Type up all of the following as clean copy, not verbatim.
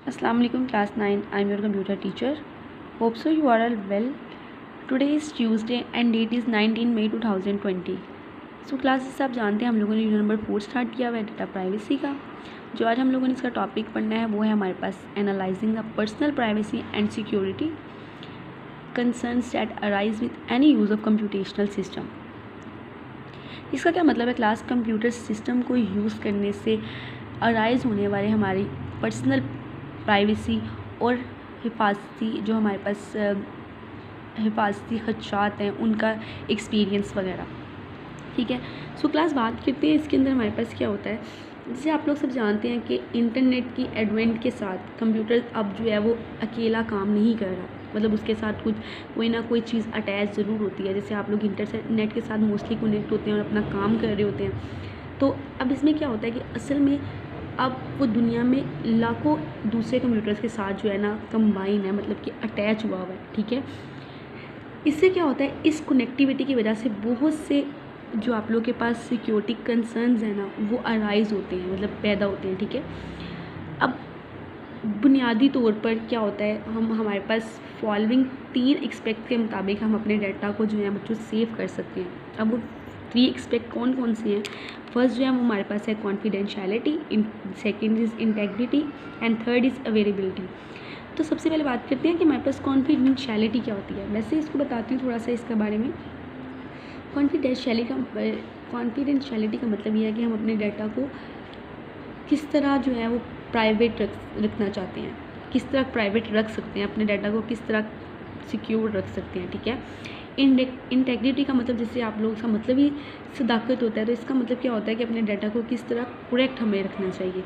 Assalamu alaikum class 9. I'm your computer teacher. Hope so you are all well. Today is Tuesday and date is 19 May 2020. So classes आप जानते हैं हम लोगों ने unit number 4 start किया हुआ है डेटा प्राइवेसी का। जो आज हम लोगों ने इसका टॉपिक पढ़ना है वो है हमारे पास analysing the personal privacy and security concerns that arise with any use of computational system. इसका क्या मतलब है क्लास? कंप्यूटर सिस्टम को यूज़ करने से अराइज होने वाले हमारी पर्सनल प्राइवेसी और हिफाजती जो हमारे पास हिफाजती खदशात हैं उनका एक्सपीरियंस वगैरह। ठीक है, सो क्लास बात करते हैं इसके अंदर हमारे पास क्या होता है। जैसे आप लोग सब जानते हैं कि इंटरनेट की एडवेंट के साथ कंप्यूटर अब जो है वो अकेला काम नहीं कर रहा, मतलब उसके साथ कुछ कोई ना कोई चीज़ अटैच ज़रूर होती है। जैसे आप लोग इंटरनेट के साथ मोस्टली कनेक्ट होते हैं और अपना काम कर रहे होते हैं। तो अब इसमें क्या होता है कि असल में अब वो दुनिया में लाखों दूसरे कंप्यूटर्स के साथ जो है ना कंबाइन है, मतलब कि अटैच हुआ हुआ है। ठीक है, इससे क्या होता है, इस कनेक्टिविटी की वजह से बहुत से जो आप लोग के पास सिक्योरिटी कंसर्न्स हैं ना वो अराइज होते हैं, मतलब पैदा होते हैं। ठीक है, अब बुनियादी तौर पर क्या होता है, हमारे पास फॉलोइंग 3 एक्सपेक्ट के मुताबिक हम अपने डाटा को जो है बच्चों सेव कर सकते हैं। अब वो 3 एक्सपेक्ट कौन कौन से हैं? फर्स्ट जो है वो हमारे पास है confidentiality, second is integrity and third is availability. तो सबसे पहले बात करते हैं कि हमारे पास कॉन्फिडेंशियलिटी क्या होती है। वैसे इसको बताती हूँ थोड़ा सा इसके बारे में। कॉन्फिडेंशियलिटी का मतलब ये है कि हम अपने डाटा को किस तरह जो है वो प्राइवेट रखना चाहते हैं, किस तरह प्राइवेट रख सकते हैं, अपने डाटा को किस तरह सिक्योर रख सकते हैं। ठीक है, इंटेग्रिटी का मतलब जैसे आप लोग का मतलब ही सदाकत होता है, तो इसका मतलब क्या होता है कि अपने डाटा को किस तरह करेक्ट हमें रखना चाहिए।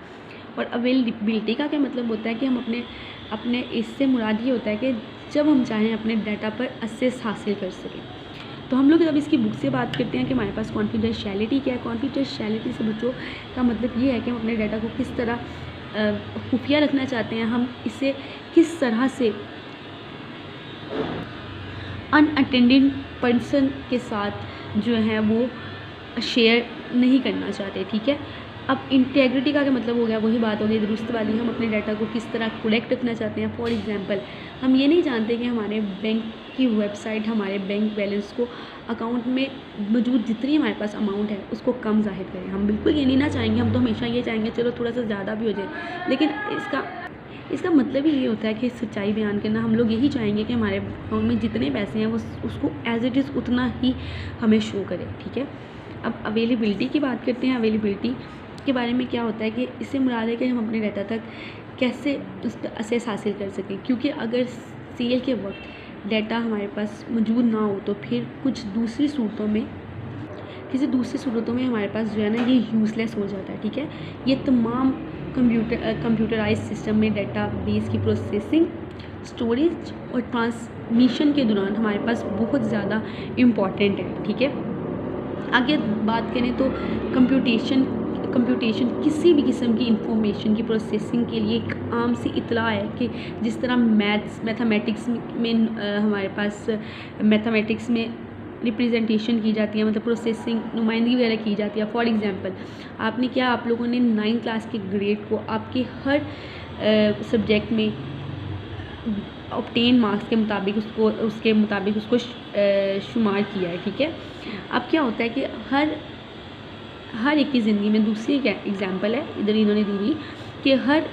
और अवेलेबिलिटी का क्या मतलब होता है कि हम अपने इससे मुराद ये होता है कि जब हम चाहें अपने डाटा पर एक्सेस हासिल कर सकें। तो हम लोग जब इसकी बुक से बात करते हैं कि हमारे पास कॉन्फिडेंशियलिटी क्या है, कॉन्फिडेंशियलिटी से बच्चों का मतलब ये है कि हम अपने डाटा को किस तरह खुफिया रखना चाहते हैं, हम इसे किस तरह से अनअटेंडेड पर्सन के साथ जो है वो शेयर नहीं करना चाहते। ठीक है, अब इंटेग्रिटी का क्या मतलब हो गया, वही बात हो गई दुरुस्त वाली, हम अपने डाटा को किस तरह करेक्ट रखना चाहते हैं। फॉर एग्जांपल, हम ये नहीं जानते कि हमारे बैंक की वेबसाइट हमारे बैंक बैलेंस को अकाउंट में मौजूद जितनी हमारे पास अमाउंट है उसको कम जाहिर करें। हम बिल्कुल ये नहीं ना चाहेंगे, हम तो हमेशा ये चाहेंगे चलो थोड़ा सा ज़्यादा भी हो जाए, लेकिन इसका मतलब ही ये होता है कि सच्चाई बयान करना। हम लोग यही चाहेंगे कि हमारे अकाउंट में जितने पैसे हैं वो उसको एज इट इज़ उतना ही हमें शो करे। ठीक है, अब अवेलेबिलिटी की बात करते हैं। अवेलेबिलिटी के बारे में क्या होता है कि इससे मुराद है कि हम अपने डाटा तक कैसे उस पर एक्सेस हासिल कर सकें, क्योंकि अगर सेल के वक्त डाटा हमारे पास मौजूद ना हो तो फिर किसी दूसरी सूरतों में हमारे पास जो है ना ये यूज़लेस हो जाता है। ठीक है, ये तमाम कंप्यूटराइज सिस्टम में डाटा बेस की प्रोसेसिंग, स्टोरेज और ट्रांसमिशन के दौरान हमारे पास बहुत ज़्यादा इम्पॉर्टेंट है। ठीक है, आगे बात करें तो कंप्यूटेशन किसी भी किस्म की इंफॉर्मेशन की प्रोसेसिंग के लिए एक आम सी इतला है कि जिस तरह मैथमेटिक्स में हमारे पास मैथमेटिक्स में रिप्रेजेंटेशन की जाती है, मतलब प्रोसेसिंग नुमाइंदगी वगैरह की जाती है। फॉर एग्जांपल, आप लोगों ने 9th क्लास के ग्रेड को आपके हर सब्जेक्ट में ऑब्टेन मार्क्स के मुताबिक उसको शुमार किया है। ठीक है, अब क्या होता है कि हर एक की ज़िंदगी में दूसरी एग्जांपल है इधर इन्होंने दी हुई कि हर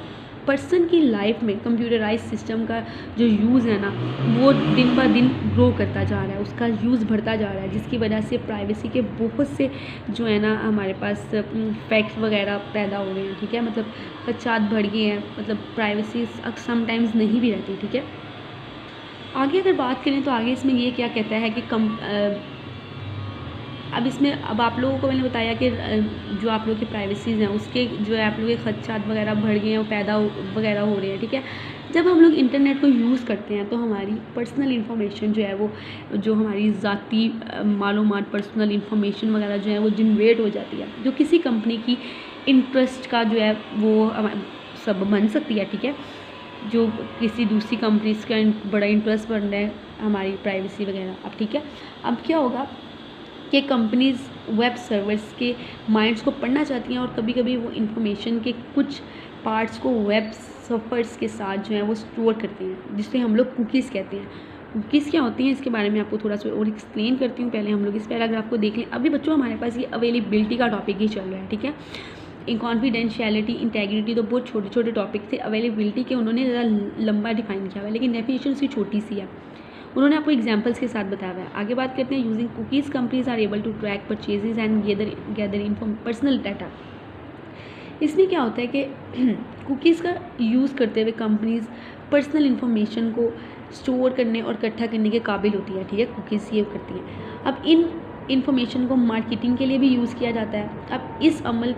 पर्सन की लाइफ में कंप्यूटराइज सिस्टम का जो यूज़ है ना वो दिन ब दिन ग्रो करता जा रहा है, उसका यूज़ बढ़ता जा रहा है, जिसकी वजह से प्राइवेसी के बहुत से जो है ना हमारे पास फैक्ट्स वगैरह पैदा हो गए हैं। ठीक है, मतलब खदशात बढ़ गए हैं, मतलब प्राइवेसी समटाइम्स नहीं भी रहती। ठीक है, आगे अगर बात करें तो आगे इसमें ये क्या कहता है कि अब आप लोगों को मैंने बताया कि जो आप लोग की प्राइवेसीज़ हैं उसके जो है आप लोग के खदशात वगैरह बढ़ गए हैं, वो पैदा वगैरह हो रहे हैं। ठीक है, जब हम लोग इंटरनेट को यूज़ करते हैं तो हमारी पर्सनल इन्फॉर्मेशन जो है वो जो हमारी ज़ाती मालूमात पर्सनल इन्फॉर्मेशन वगैरह जो है वो जनरेट हो जाती है, जो किसी कंपनी की इंटरेस्ट का जो है वो सब बन सकती है। ठीक है, जो किसी दूसरी कंपनीज़ का बड़ा इंटरेस्ट बन रहा है हमारी प्राइवेसी वगैरह। अब ठीक है, अब क्या होगा कि कंपनीज़ वेब सर्वर्स के माइंड्स को पढ़ना चाहती हैं और कभी कभी वो इंफॉर्मेशन के कुछ पार्ट्स को वेब सफ़र्स के साथ जो है वो स्टोर करते हैं, जिसे हम लोग कुकीज़ कहते हैं। कुकीज़ क्या होती हैं इसके बारे में आपको थोड़ा सा और एक्सप्लेन करती हूँ। पहले हम लोग इस पैराग्राफ को देख लें। अभी बच्चों हमारे पास ये अवेलेबिलिटी का टॉपिक ही चल रहा है, ठीक है। इन कॉन्फिडेंशियलिटी, इंटेग्रिटी तो बहुत छोटे छोटे टॉपिक थे। अवेलेबिलिटी के उन्होंने ज़्यादा लंबा डिफाइन किया हुआ है, लेकिन डेफिनेशन उसकी छोटी सी है। उन्होंने आपको एग्जाम्पल्स के साथ बताया हुआ है। आगे बात करते हैं, using cookies companies are able to track purchases and gather personal data. इसमें क्या होता है कि कुकीज़ का यूज़ करते हुए कंपनीज पर्सनल इन्फॉर्मेशन को स्टोर करने और इकट्ठा करने के काबिल होती है, ठीक है। कुकीज़ ये करती हैं। अब इन इन्फॉर्मेशन को मार्केटिंग के लिए भी यूज़ किया जाता है। अब इस अमल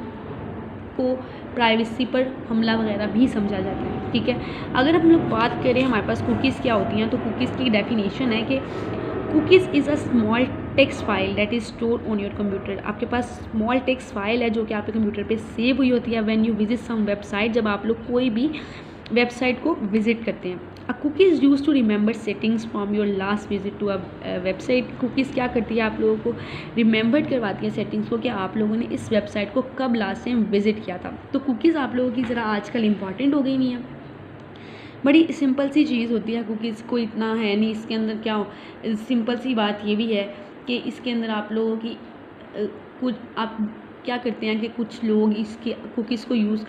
को प्राइवेसी पर हमला वगैरह भी समझा जाता है, ठीक है। अगर हम लोग बात करें हमारे पास कुकीज़ क्या होती हैं, तो कुकीज़ की डेफिनेशन है कि cookies is a small text file that is store on your computer. आपके पास स्मॉल टेक्स्ट फाइल है जो कि आपके कंप्यूटर पे सेव हुई होती है when you visit some website, जब आप लोग कोई भी वेबसाइट को विजिट करते हैं। A cookies use to remember settings from your last visit to a website. Cookies क्या करती है, आप लोगों को रिमेंबर करवाती है सेटिंग्स को कि आप लोगों ने इस वेबसाइट को कब लास्ट टाइम विजिट किया था। तो कुकीज़ आप लोगों की ज़रा आजकल इंपॉर्टेंट हो गई नहीं है। बड़ी सिंपल सी चीज़ होती है कुकीज़, को इतना है नहीं इसके अंदर। क्या हो, सिंपल सी बात ये भी है कि इसके अंदर आप लोगों की कुछ आप क्या करते हैं कि कुछ लोग इसके कुकीज़ को यूज़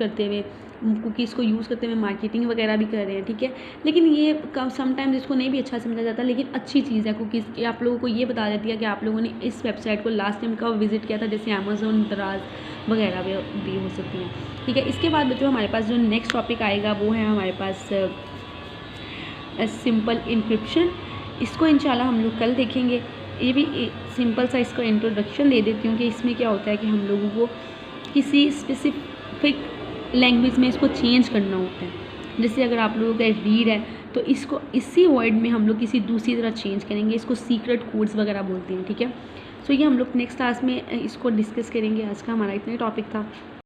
करते हुए मार्केटिंग वगैरह भी कर रहे हैं, ठीक है। लेकिन ये समटाइम्स इसको नहीं भी अच्छा समझा जाता, लेकिन अच्छी चीज़ है कुकीज़ की। आप लोगों को ये बता देती है कि आप लोगों ने इस वेबसाइट को लास्ट टाइम कब विजिट किया था, जैसे अमेज़न, दराज वगैरह भी हो सकती हैं, ठीक है। इसके बाद बच्चों हमारे पास जो नेक्स्ट टॉपिक आएगा वो है हमारे पास सिंपल इंक्रिप्शन। इसको इंशाल्लाह हम लोग कल देखेंगे। ये भी सिंपल सा इसका इंट्रोडक्शन दे देती हूँ कि इसमें क्या होता है कि हम लोगों को किसी स्पेसिफिक लैंग्वेज में इसको चेंज करना होता है। जैसे अगर आप लोगों का रीड है तो इसको इसी वर्ड में हम लोग किसी दूसरी तरह चेंज करेंगे। इसको सीक्रेट कोड्स वगैरह बोलते हैं, ठीक है। सो ये हम लोग नेक्स्ट क्लास में इसको डिस्कस करेंगे। आज का हमारा इतना टॉपिक था।